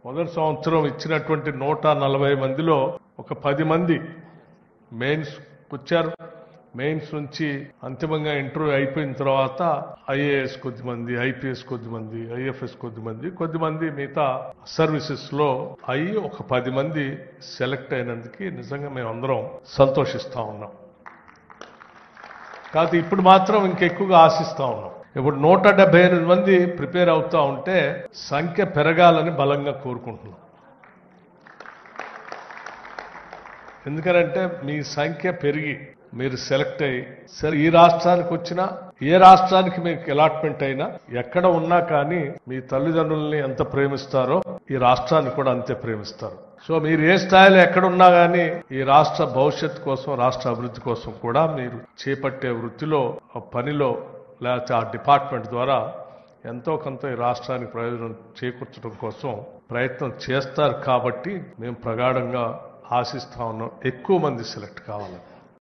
మొదటి సంవత్సరం ఇచ్చినటువంటి 140 మందిలో ఒక 10 మంది మెయిన్స్ వచ్చారు. మెయిన్స్ నుంచి అంతిమంగా ఇంటర్వ్యూ అయిపోయిన తర్వాత ఐఏఎస్ కొద్దిమంది, ఐపీఎస్ కొద్దిమంది, ఐఎఫ్ఎస్ కొద్దిమంది మిగతా సర్వీసెస్ లో అయ్యి ఒక 10 మంది సెలెక్ట్ అయినందుకు నిజంగా మేము అందరం సంతోషిస్తా ఉన్నాం. కాదు ఇప్పుడు మాత్రం ఇంకెక్కువగా ఆశిస్తా ఉన్నాం. ఇప్పుడు 178 మంది ప్రిపేర్ అవుతా ఉంటే సంఖ్య పెరగాలని బలంగా కోరుకుంటున్నాం. ఎందుకంటే మీ సంఖ్య పెరిగి మీరు సెలెక్ట్ అయ్యి సరే ఈ రాష్ట్రానికి వచ్చినా ఏ రాష్ట్రానికి మీకు అలాట్మెంట్ అయినా ఎక్కడ ఉన్నా కానీ మీ తల్లిదండ్రుల్ని ఎంత ప్రేమిస్తారో ఈ రాష్ట్రాన్ని కూడా అంతే ప్రేమిస్తారు. సో మీరు ఏ స్థాయిలో ఎక్కడున్నా కానీ ఈ రాష్ట్ర భవిష్యత్తు కోసం, రాష్ట్ర అభివృద్ధి కోసం కూడా మీరు చేపట్టే వృత్తిలో, పనిలో లేకపోతే ఆ డిపార్ట్మెంట్ ద్వారా ఎంతో కొంత ఈ రాష్ట్రానికి ప్రయోజనం చేకూర్చడం కోసం ప్రయత్నం చేస్తారు. కాబట్టి మేము ప్రగాఢంగా ఆశిస్తా ఉన్నాం ఎక్కువ మంది సెలెక్ట్ కావాలని.